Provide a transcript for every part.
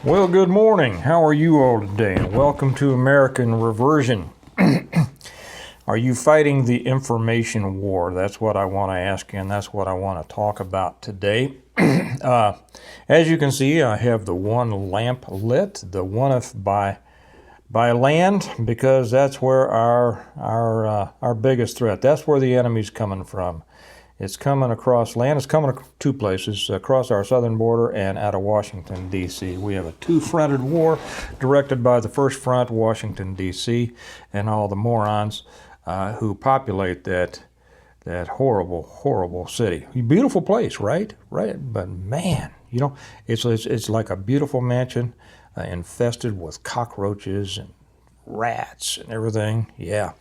Well, good morning. How are you all today? And welcome to American Reversion. Are you fighting the information war? That's what I want to ask you, and that's what I want to talk about today. As you can see, I have the one lamp lit, the one by land, because that's where our biggest threat. That's where the enemy's coming from. It's coming across land. It's coming two places, across our southern border and out of Washington, D.C. We have a two-fronted war directed by the first front, Washington, D.C., and all the morons who populate that horrible, horrible city. Beautiful place, right? Right, but man, it's like a beautiful mansion infested with cockroaches and rats and everything. Yeah.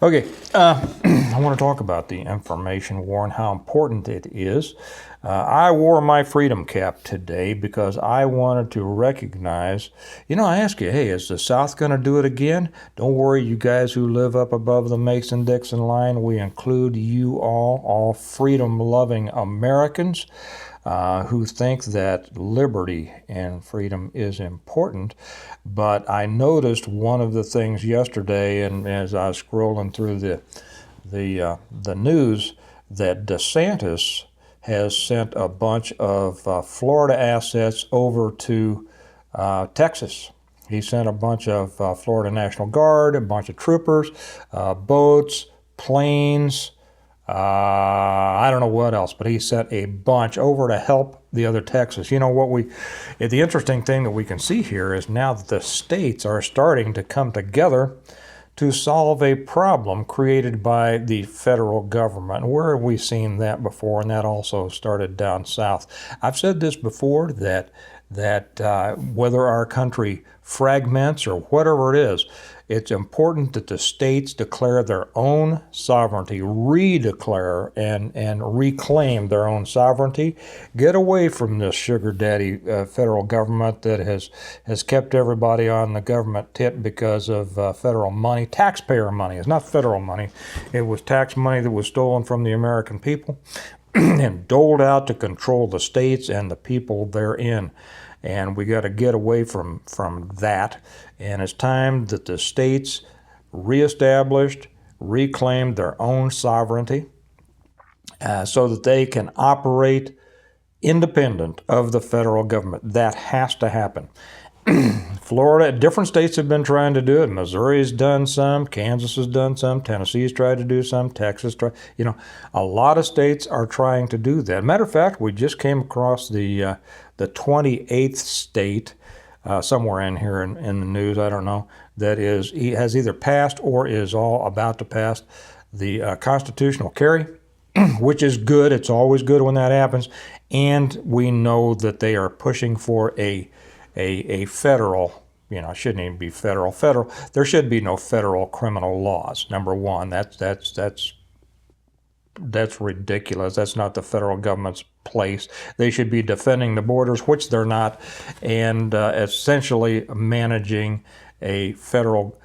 Okay, I want to talk about the information war and how important it is. I wore my freedom cap today because I wanted to recognize, I ask you, hey, is the South going to do it again? Don't worry, you guys who live up above the Mason-Dixon line, we include you all freedom-loving Americans who think that liberty and freedom is important. But I noticed one of the things yesterday, and as I was scrolling through the news, that DeSantis has sent a bunch of Florida assets over to Texas. He sent a bunch of Florida National Guard, a bunch of troopers, boats, planes, I don't know what else, but he sent a bunch over to help the other Texas. The interesting thing that we can see here is now that the states are starting to come together to solve a problem created by the federal government. Where have we seen that before? And that also started down south. I've said this before, that whether our country fragments or whatever it is, it's important that the states declare their own sovereignty, redeclare and reclaim their own sovereignty, get away from this sugar daddy federal government that has kept everybody on the government tip because of federal money, taxpayer money. It's not federal money. It was tax money that was stolen from the American people and doled out to control the states and the people therein. And we got to get away from that. And it's time that the states reestablished, reclaimed their own sovereignty so that they can operate independent of the federal government. That has to happen. Florida, different states have been trying to do it. Missouri's done some, Kansas has done some, Tennessee's tried to do some, Texas tried. A lot of states are trying to do that. Matter of fact, we just came across the 28th state, somewhere in here in the news, I don't know, that has either passed or is all about to pass the constitutional carry, which is good. It's always good when that happens. And we know that they are pushing for a federal, it shouldn't even be federal. There should be no federal criminal laws. Number one, that's ridiculous. That's not the federal government's place. They should be defending the borders, which they're not, and essentially managing a federal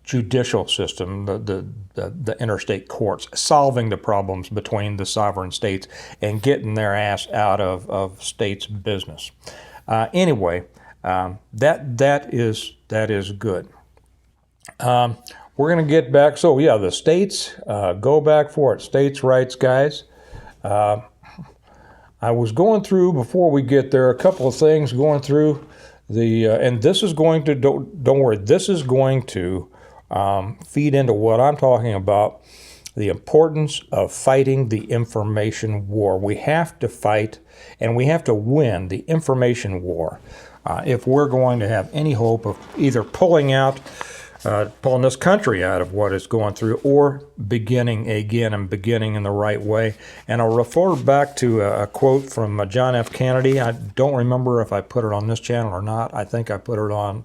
judicial system, the interstate courts, solving the problems between the sovereign states and getting their ass out of states' business. Anyway, that is good. We're going to get back. So yeah, the states, go back for it. States' rights, guys. I was going through, before we get there, a couple of things going through and this is going to, don't worry, this is going to feed into what I'm talking about, the importance of fighting the information war. We have to fight and we have to win the information war if we're going to have any hope of either pulling this country out of what it's going through or beginning again and beginning in the right way. And I'll refer back to a quote from John F. Kennedy. I don't remember if I put it on this channel or not. I think I put it on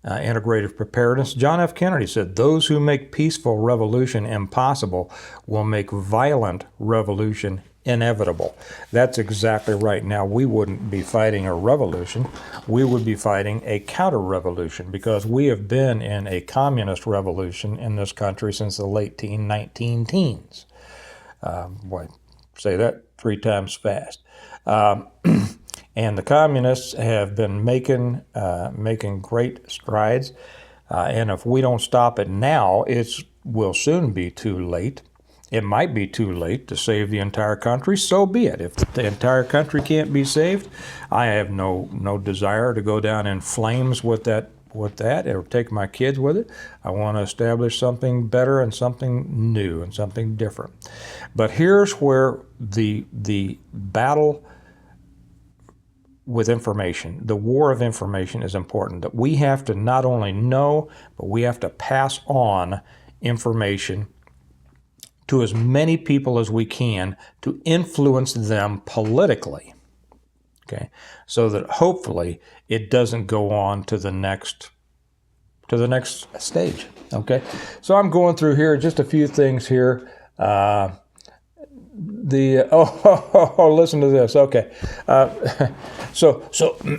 Integrative Preparedness. John F. Kennedy said, "Those who make peaceful revolution impossible will make violent revolution inevitable." That's exactly right. Now, we wouldn't be fighting a revolution. We would be fighting a counter-revolution because we have been in a communist revolution in this country since the late 19 teens. Boy, say that 3 times fast. And the communists have been making great strides. And if we don't stop it now, it will soon be too late. It might be too late to save the entire country. So be it. If the entire country can't be saved, I have no desire to go down in flames with that or take my kids with it. I want to establish something better and something new and something different. But here's where the battle with information, the war of information, is important. That we have to not only know, but we have to pass on information to as many people as we can to influence them politically, okay? So that hopefully it doesn't go on to the next stage, okay? So I'm going through here just a few things here. Listen to this. Okay, so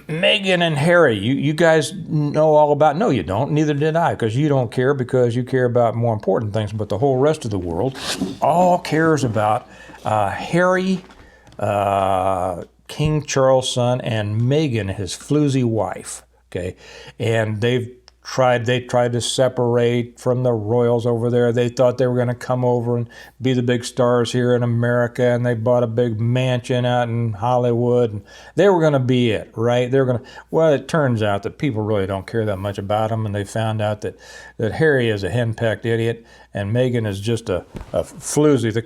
Meghan and Harry, you guys know all about. No, you don't. Neither did I, because you don't care, because you care about more important things. But the whole rest of the world all cares about Harry, King Charles' son, and Meghan, his floozy wife. Okay, and they tried to separate from the royals over there. They thought they were going to come over and be the big stars here in America, and they bought a big mansion out in Hollywood, and they were going to be it, right? Well, it turns out that people really don't care that much about them, and they found out that Harry is a henpecked idiot, and Meghan is just a floozy, the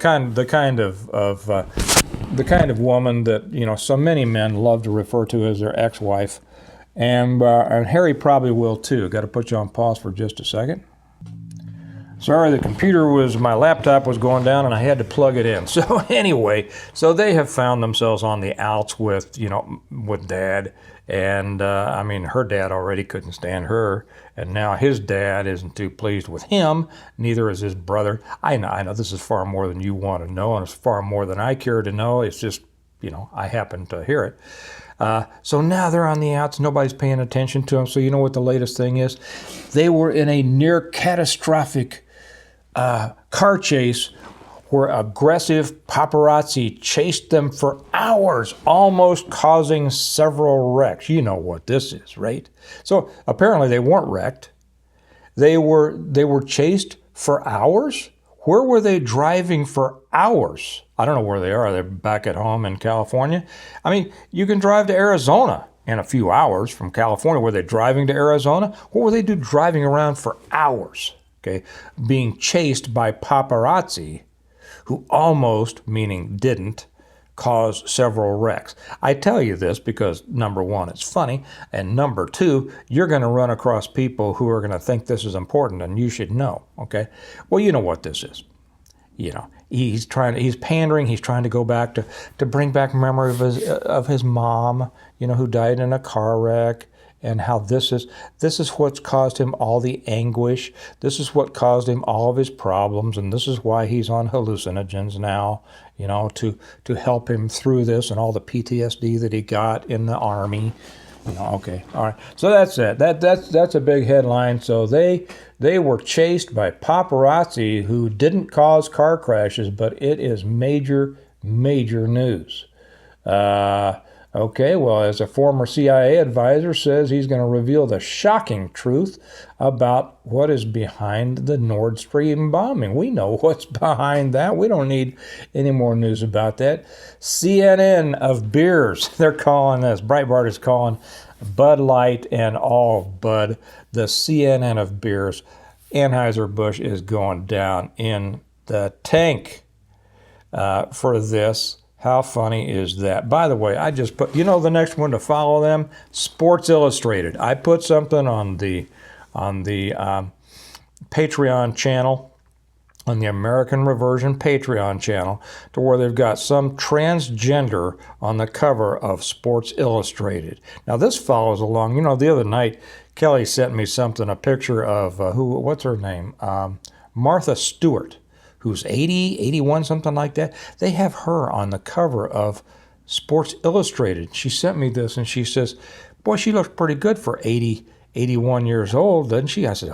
kind of woman that so many men love to refer to as their ex-wife. And Harry probably will too. Got to put you on pause for just a second. Sorry, my laptop was going down and I had to plug it in. So anyway, so they have found themselves on the outs with Dad. And her dad already couldn't stand her. And now his dad isn't too pleased with him. Neither is his brother. I know this is far more than you want to know, and it's far more than I care to know. It's just, I happen to hear it. So now they're on the outs. Nobody's paying attention to them. So you know what the latest thing is? They were in a near catastrophic car chase where aggressive paparazzi chased them for hours, almost causing several wrecks. You know what this is, right? So apparently they weren't wrecked. They were chased for hours. Where were they driving for hours? I don't know where they are. They're back at home in California. You can drive to Arizona in a few hours from California. Were they driving to Arizona? What were they driving around for hours? Okay, being chased by paparazzi who almost, meaning didn't, cause several wrecks. I tell you this because, number one, it's funny, and number two, you're going to run across people who are going to think this is important, and you should know, okay? Well, you know what this is. He's pandering, he's trying to go back to bring back memory of his mom, who died in a car wreck, and how this is what's caused him all the anguish. This is what caused him all of his problems, and this is why he's on hallucinogens now, to help him through this and all the PTSD that he got in the Army. Okay, all right. So that's it. That's a big headline. So they were chased by paparazzi who didn't cause car crashes, but it is major news. Okay, well, as a former CIA advisor says, he's going to reveal the shocking truth about what is behind the Nord Stream bombing. We know what's behind that. We don't need any more news about that. CNN of beers, they're calling this. Breitbart is calling Bud Light and all Bud the CNN of beers. Anheuser-Busch is going down in the tank for this. How funny is that? By the way, I just put, the next one to follow them, Sports Illustrated. I put something on the Patreon channel, on the American Reversion Patreon channel, to where they've got some transgender on the cover of Sports Illustrated. Now this follows along. The other night, Kelly sent me a picture of what's her name? Martha Stewart, who's 80, 81, something like that. They have her on the cover of Sports Illustrated. She sent me this, and she says, boy, she looks pretty good for 80, 81 years old, doesn't she? I said,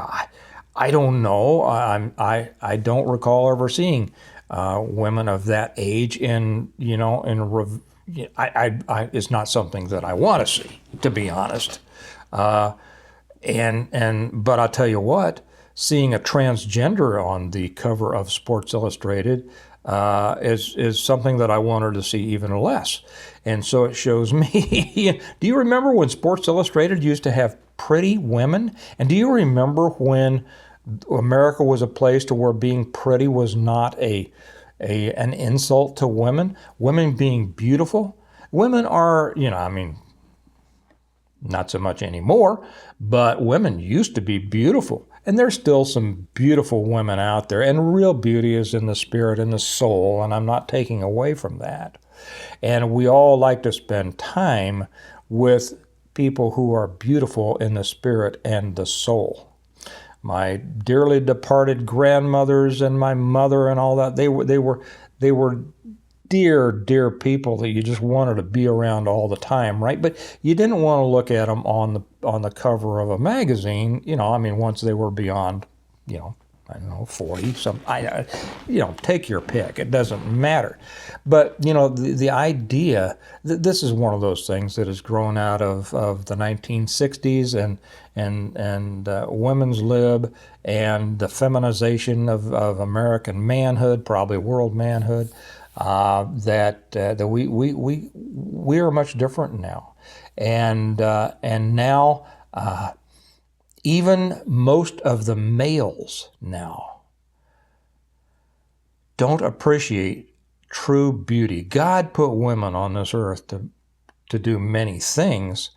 I don't know. I don't recall ever seeing women of that age in it's not something that I want to see, to be honest. But I'll tell you what, seeing a transgender on the cover of Sports Illustrated is something that I wanted to see even less. And so it shows me. Do you remember when Sports Illustrated used to have pretty women? And do you remember when America was a place to where being pretty was not an insult to women? Women being beautiful? Women are, not so much anymore, but women used to be beautiful. And there's still some beautiful women out there, and real beauty is in the spirit and the soul, and I'm not taking away from that. And we all like to spend time with people who are beautiful in the spirit and the soul. My dearly departed grandmothers and my mother and all that, they were dear, dear people that you just wanted to be around all the time, right? But you didn't want to look at them on the cover of a magazine, once they were beyond, 40, take your pick. It doesn't matter. But, the idea, this is one of those things that has grown out of the 1960s and women's lib and the feminization of American manhood, probably world manhood. That we are much different now, and now even most of the males now don't appreciate true beauty. God put women on this earth to do many things,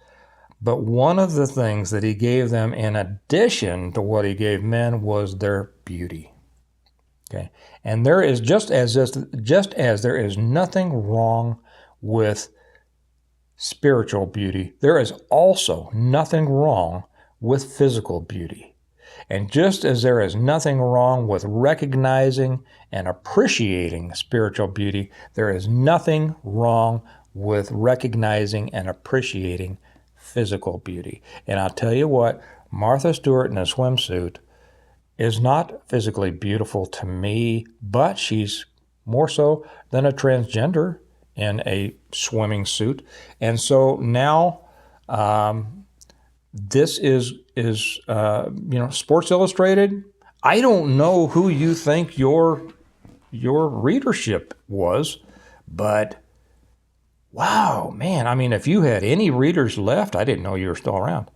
but one of the things that He gave them in addition to what He gave men was their beauty. Okay, and there is just as there is nothing wrong with spiritual beauty, there is also nothing wrong with physical beauty. And just as there is nothing wrong with recognizing and appreciating spiritual beauty, there is nothing wrong with recognizing and appreciating physical beauty. And I'll tell you what, Martha Stewart in a swimsuit is not physically beautiful to me, but she's more so than a transgender in a swimming suit. And so now this is Sports Illustrated. I don't know who you think your readership was, but wow, man, if you had any readers left, I didn't know you were still around.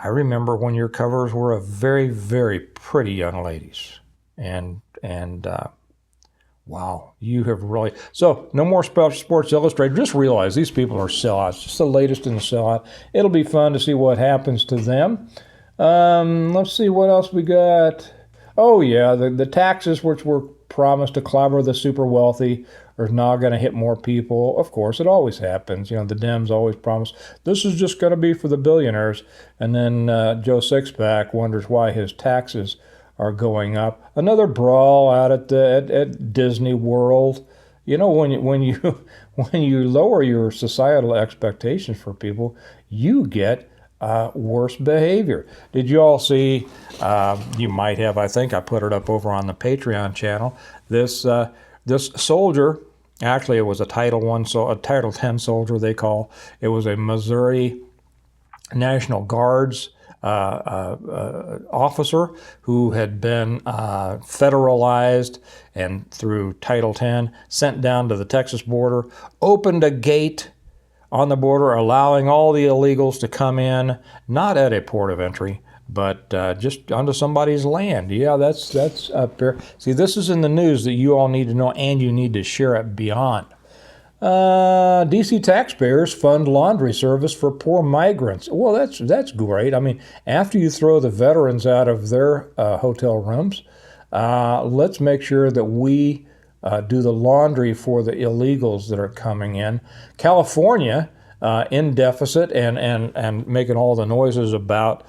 I remember when your covers were of very, very pretty young ladies. And wow, you have really... So, no more Sports Illustrated. Just realize these people are sellouts. Just the latest in the sellout. It'll be fun to see what happens to them. Let's see what else we got. Oh, yeah, the taxes which were promised to clobber the super wealthy are now going to hit more people. Of course, it always happens. The Dems always promise, this is just going to be for the billionaires. And then Joe Sixpack wonders why his taxes are going up. Another brawl out at Disney World. When you lower your societal expectations for people, you get worse behavior. Did you all see? You might have. I think I put it up over on the Patreon channel. This soldier. Actually, it was a Title X soldier. They call it was a Missouri National Guards officer who had been federalized and through Title X sent down to the Texas border, opened a gate on the border, allowing all the illegals to come in, not at a port of entry, but just onto somebody's land. Yeah, that's up there. See, this is in the news that you all need to know, and you need to share it beyond. D.C. taxpayers fund laundry service for poor migrants. Well, that's great. After you throw the veterans out of their hotel rooms, let's make sure that we do the laundry for the illegals that are coming in. California, in deficit and making all the noises about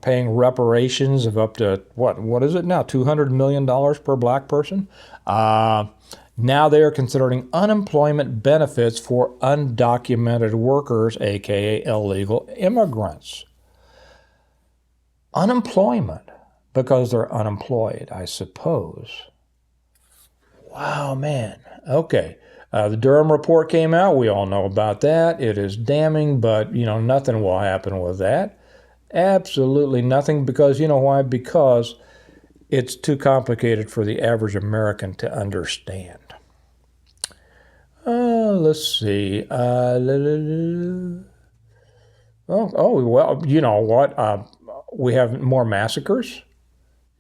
paying reparations of up to, what is it now, $200 million per black person? Now they are considering unemployment benefits for undocumented workers, aka illegal immigrants. Unemployment because they're unemployed, I suppose. Wow, man. Okay. The Durham report came out. We all know about that. It is damning, but, nothing will happen with that. Absolutely nothing, because, why? Because it's too complicated for the average American to understand. Let's see. Well, you know what? We have more massacres.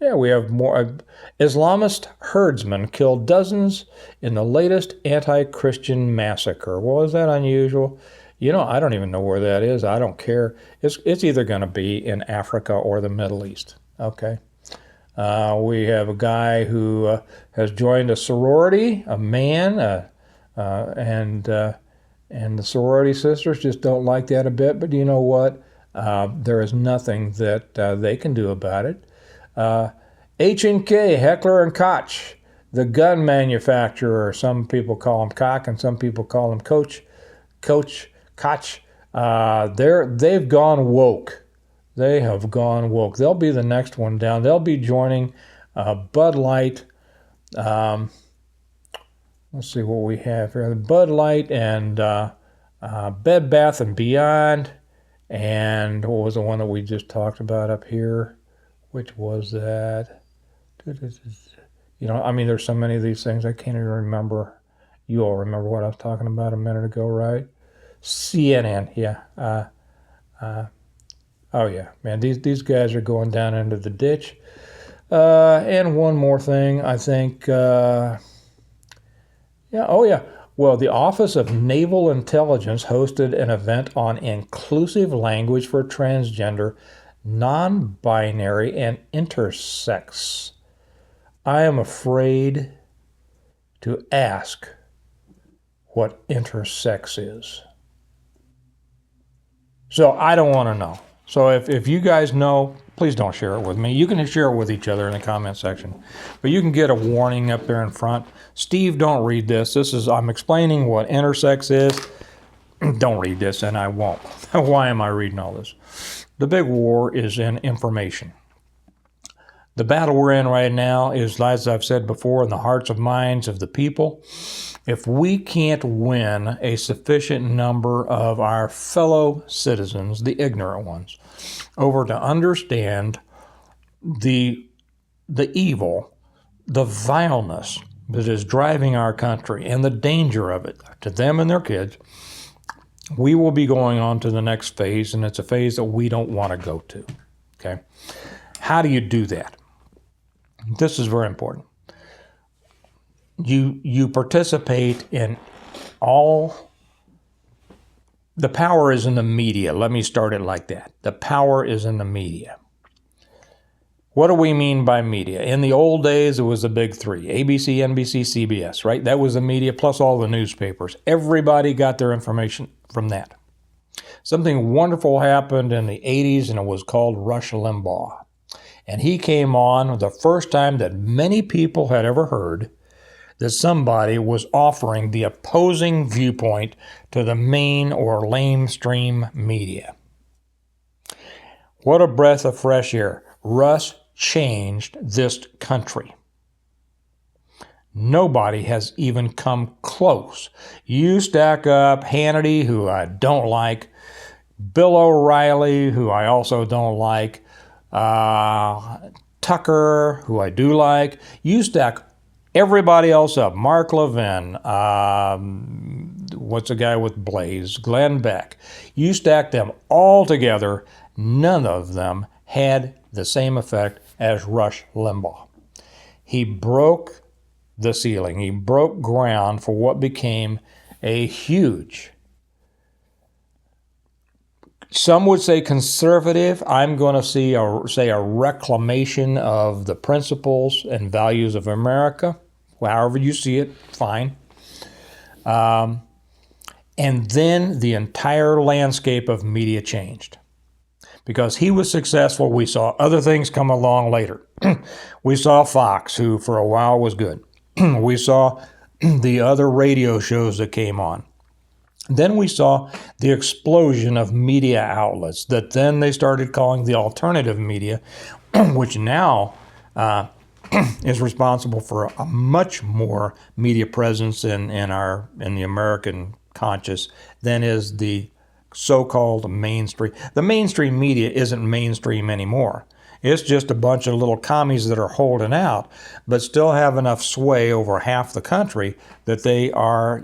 Yeah, we have more. Islamist herdsmen killed dozens in the latest anti-Christian massacre. Well, is that unusual? I don't even know where that is. I don't care. It's either going to be in Africa or the Middle East. Okay. We have a guy who has joined a sorority, a man, and the sorority sisters just don't like that a bit. But you know what? There is nothing that they can do about it. H&K, Heckler and Koch, the gun manufacturer. Some people call him Koch and some people call him Koch. Koch. They've gone woke. They have gone woke. They'll be the next one down. They'll be joining Bud Light. Let's see what we have here. Bud Light and Bed Bath & Beyond. And what was the one that we just talked about up here? Which was that? There's so many of these things I can't even remember. You all remember what I was talking about a minute ago, right? CNN, yeah. Oh yeah, man, these guys are going down into the ditch. And one more thing, I think. Well, the Office of Naval Intelligence hosted an event on inclusive language for transgender, non-binary, and intersex. I am afraid to ask what intersex is. So I don't want to know. So if you guys know, please don't share it with me. You can share it with each other in the comment section. But you can get a warning up there in front. Steve, don't read this. I'm explaining what intersex is. Don't read this, and I won't. Why am I reading all this? The big war is in information. The battle we're in right now is, as I've said before, in the hearts and minds of the people. If we can't win a sufficient number of our fellow citizens, the ignorant ones, over to understand the evil, the vileness that is driving our country and the danger of it to them and their kids, we will be going on to the next phase, and it's a phase that we don't want to go to. Okay? How do you do that? This is very important. You participate in all. The power is in the media. Let me start it like that. The power is in the media. What do we mean by media? In the old days, it was the big three: ABC, NBC, CBS, right? That was the media plus all the newspapers. Everybody got their information from that. Something wonderful happened in the 80s, and it was called Rush Limbaugh. And he came on the first time that many people had ever heard that somebody was offering the opposing viewpoint to the main or lamestream media. What a breath of fresh air. Rush changed this country. Nobody has even come close. You stack up Hannity, who I don't like, Bill O'Reilly, who I also don't like, Tucker, who I do like. You stack everybody else up. Mark Levin, what's the guy with Blaze? Glenn Beck. You stack them all together, none of them had the same effect as Rush Limbaugh. He broke the ceiling. He broke ground for what became a huge, some would say conservative. I'm going to say a reclamation of the principles and values of America. However you see it, fine. And then the entire landscape of media changed. Because he was successful, we saw other things come along later. We saw Fox, who for a while was good. We saw the other radio shows that came on. Then we saw the explosion of media outlets that then they started calling the alternative media, which now is responsible for a much more media presence in the American conscious than is the so-called mainstream. The mainstream media isn't mainstream anymore. It's just a bunch of little commies that are holding out, but still have enough sway over half the country that they are,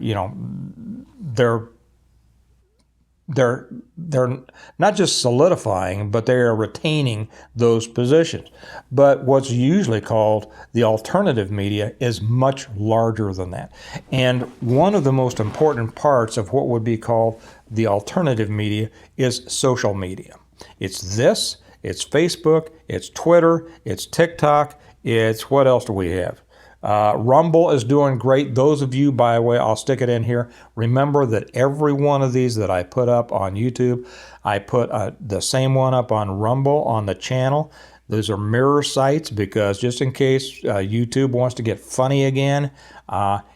they're not just solidifying, but they are retaining those positions. But what's usually called the alternative media is much larger than that. And one of the most important parts of what would be called the alternative media is social media. It's this, it's Facebook, it's Twitter, it's TikTok, it's what else do we have? Rumble is doing great. Those of you, by the way, I'll stick it in here. Remember that every one of these that I put up on YouTube, I put the same one up on Rumble on the channel. Those are mirror sites because just in case YouTube wants to get funny again,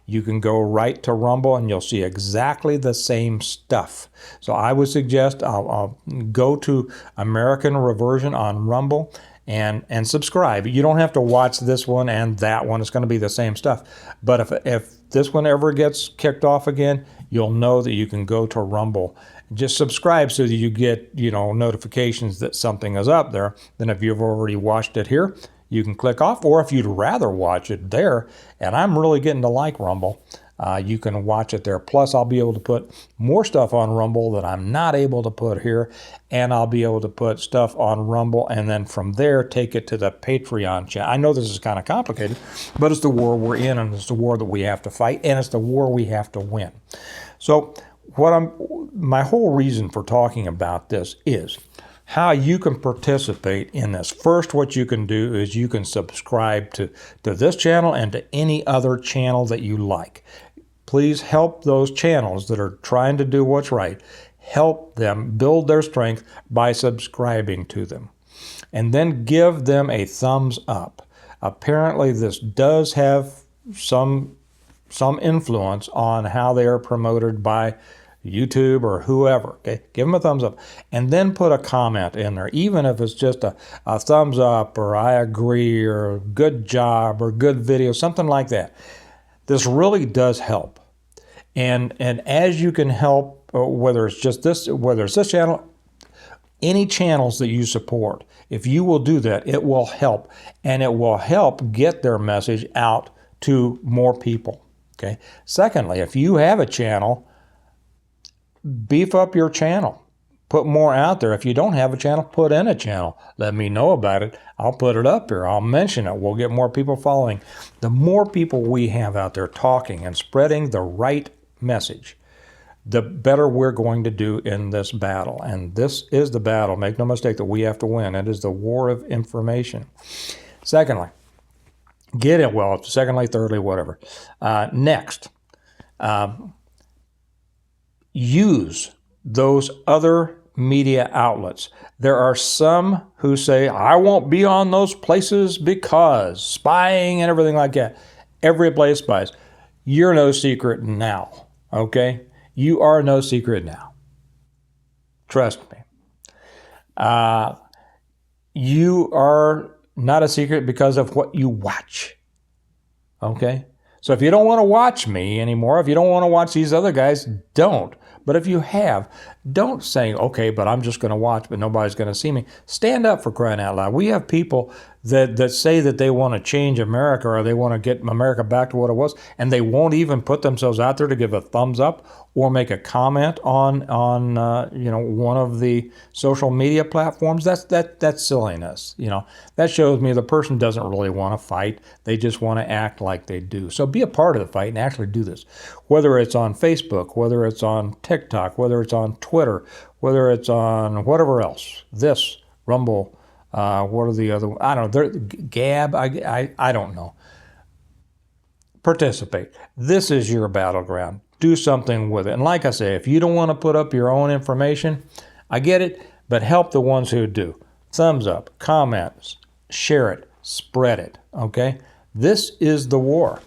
you can go right to Rumble and you'll see exactly the same stuff. So I would suggest I'll go to American Reversion on Rumble and subscribe. You don't have to watch this one and that one. It's going to be the same stuff. But if this one ever gets kicked off again, you'll know that you can go to Rumble. Just subscribe so that you get, notifications that something is up there. Then if you've already watched it here, you can click off. Or if you'd rather watch it there, and I'm really getting to like Rumble, you can watch it there. Plus, I'll be able to put more stuff on Rumble that I'm not able to put here, and I'll be able to put stuff on Rumble, and then from there, take it to the Patreon channel. I know this is kind of complicated, but it's the war we're in, and it's the war that we have to fight, and it's the war we have to win. So my whole reason for talking about this is how you can participate in this. First, what you can do is you can subscribe to this channel and to any other channel that you like. Please help those channels that are trying to do what's right. Help them build their strength by subscribing to them. And then give them a thumbs up. Apparently, this does have some influence on how they are promoted by YouTube or whoever. Okay, give them a thumbs up and then put a comment in there, even if it's just a thumbs up or I agree or good job or good video, something like that. This really does help. And as you can help, whether it's this channel, any channels that you support, if you will do that, it will help, and it will help get their message out to more people. Okay. Secondly, if you have a channel, beef up your channel. Put more out there. If you don't have a channel, put in a channel. Let me know about it. I'll put it up here. I'll mention it. We'll get more people following. The more people we have out there talking and spreading the right message, the better we're going to do in this battle. And this is the battle, make no mistake, that we have to win. It is the war of information. Secondly, secondly, thirdly, whatever. Next, use those other media outlets. There are some who say, I won't be on those places because spying and everything like that. Every place spies. You're no secret now, okay? You are no secret now. Trust me. You are not a secret because of what you watch, okay? So if you don't want to watch me anymore, if you don't want to watch these other guys, don't. But if you have, don't say, okay, but I'm just going to watch, but nobody's going to see me. Stand up, for crying out loud. We have people that say that they want to change America or they want to get America back to what it was, and they won't even put themselves out there to give a thumbs up or make a comment on one of the social media platforms. That's silliness. That shows me the person doesn't really want to fight. They just want to act like they do. So be a part of the fight and actually do this. Whether it's on Facebook, whether it's on TikTok, whether it's on Twitter, whether it's on whatever else, this, Rumble, what are the other, I don't know, Gab, I don't know. Participate. This is your battleground. Do something with it. And like I say, if you don't want to put up your own information, I get it, but help the ones who do. Thumbs up, comments, share it, spread it, okay? This is the war.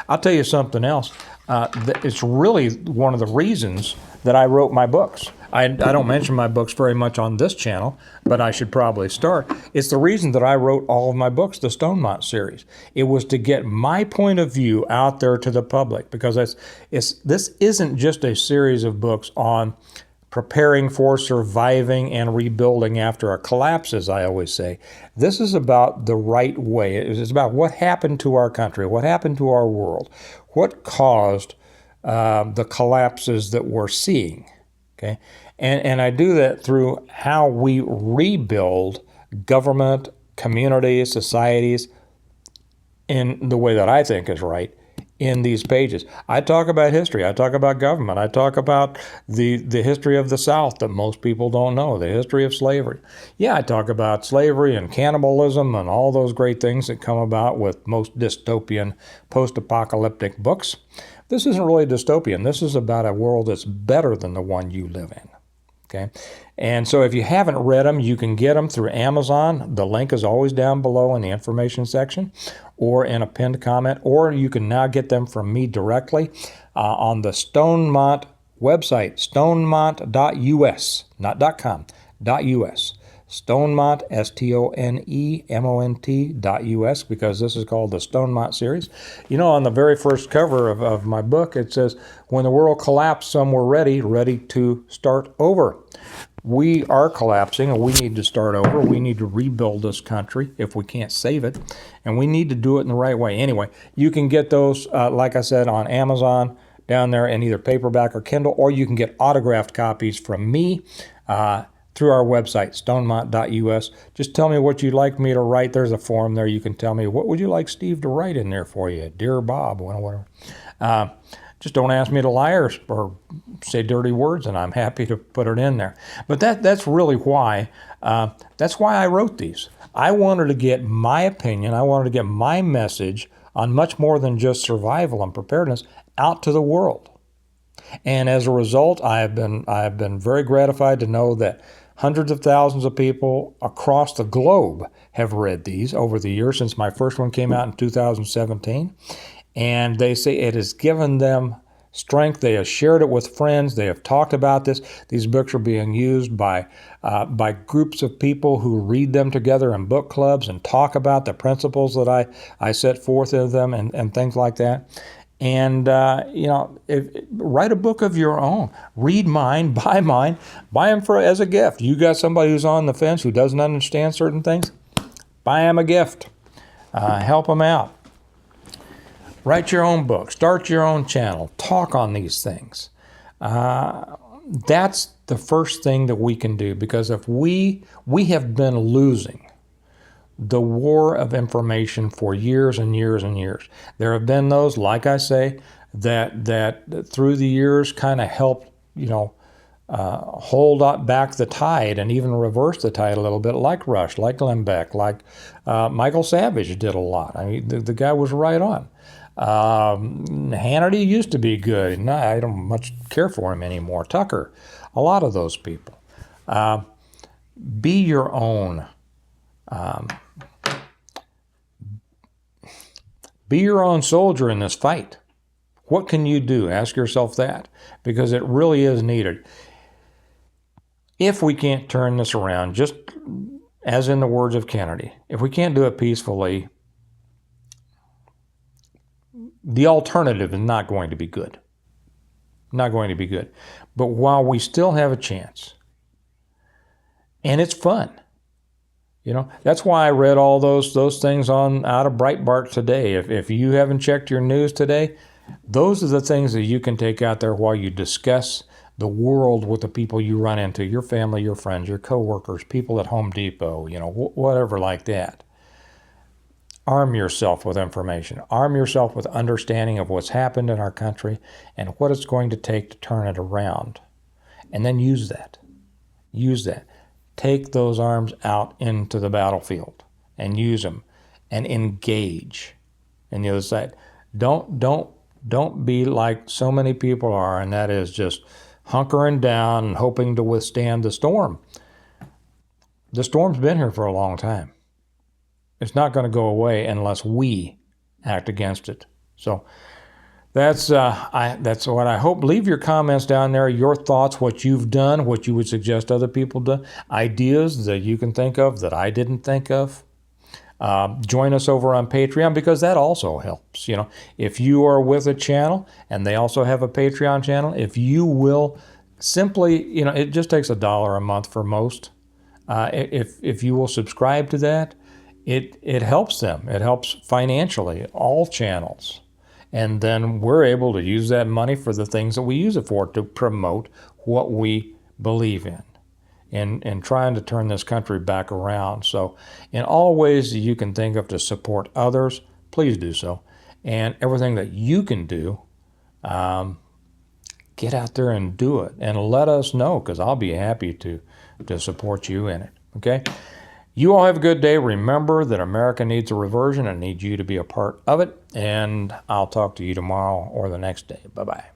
I'll tell you something else. It's really one of the reasons that I wrote my books. I don't mention my books very much on this channel, but I should probably start. It's the reason that I wrote all of my books, the Stonemont series. It was to get my point of view out there to the public, because this isn't just a series of books on preparing for, surviving, and rebuilding after a collapse, as I always say. This is about the right way. It's about what happened to our country, what happened to our world, what caused the collapses that we're seeing. Okay, and I do that through how we rebuild government, communities, societies in the way that I think is right in these pages. I talk about history. I talk about government. I talk about the history of the South that most people don't know, the history of slavery. Yeah, I talk about slavery and cannibalism and all those great things that come about with most dystopian, post-apocalyptic books. This isn't really dystopian. This is about a world that's better than the one you live in. Okay, and so if you haven't read them, you can get them through Amazon. The link is always down below in the information section or in a pinned comment, or you can now get them from me directly on the Stonemont website, stonemont.us, not .com, .us. Stonemont, STONEMONT.us, because this is called the Stonemont series. You know, on the very first cover of my book, it says, when the world collapsed, some were ready to start over. We are collapsing, and we need to start over. We need to rebuild this country if we can't save it, and we need to do it in the right way. Anyway, you can get those, like I said, on Amazon down there in either paperback or Kindle, or you can get autographed copies from me through our website, stonemont.us. Just tell me what you'd like me to write. There's a form there. You can tell me, what would you like Steve to write in there for you? Dear Bob, whatever. Just don't ask me to lie or say dirty words, and I'm happy to put it in there. But that's really why. That's why I wrote these. I wanted to get my opinion. I wanted to get my message on much more than just survival and preparedness out to the world. And as a result, I have been very gratified to know that hundreds of thousands of people across the globe have read these over the years since my first one came out in 2017. And they say it has given them strength. They have shared it with friends. They have talked about this. These books are being used by groups of people who read them together in book clubs and talk about the principles that I set forth in them and things like that. And, write a book of your own. Read mine, buy them as a gift. You got somebody who's on the fence who doesn't understand certain things, buy them a gift. Help them out. Write your own book. Start your own channel. Talk on these things. That's the first thing that we can do, because if we have been losing the war of information for years and years and years. There have been those, like I say, that through the years kind of helped, hold up back the tide and even reverse the tide a little bit, like Rush, like Glenn Beck, like Michael Savage did a lot. I mean, the guy was right on. Hannity used to be good, and I don't much care for him anymore. Tucker, a lot of those people. Be your own. Be your own soldier in this fight. What can you do? Ask yourself that, because it really is needed. If we can't turn this around, just as in the words of Kennedy, if we can't do it peacefully, the alternative is not going to be good. Not going to be good. But while we still have a chance, and it's fun, that's why I read all those things out of Breitbart today. If you haven't checked your news today, those are the things that you can take out there while you discuss the world with the people you run into, your family, your friends, your coworkers, people at Home Depot, whatever like that. Arm yourself with information. Arm yourself with understanding of what's happened in our country and what it's going to take to turn it around. And then use that. Use that. Take those arms out into the battlefield and use them and engage in the other side. Don't be like so many people are, and that is just hunkering down and hoping to withstand the storm. The storm's been here for a long time. It's not going to go away unless we act against it. So That's what I hope. Leave your comments down there, your thoughts, what you've done, what you would suggest other people do, ideas that you can think of that I didn't think of. Join us over on Patreon, because that also helps. You know, if you are with a channel and they also have a Patreon channel, if you will simply, you know, it just takes $1 a month for most. If you will subscribe to that, it helps them. It helps financially all channels. And then we're able to use that money for the things that we use it for, to promote what we believe in. And trying to turn this country back around. So in all ways that you can think of to support others, please do so. And everything that you can do, get out there and do it. And let us know, because I'll be happy to support you in it. Okay? You all have a good day. Remember that America needs a reversion and needs you to be a part of it. And I'll talk to you tomorrow or the next day. Bye-bye.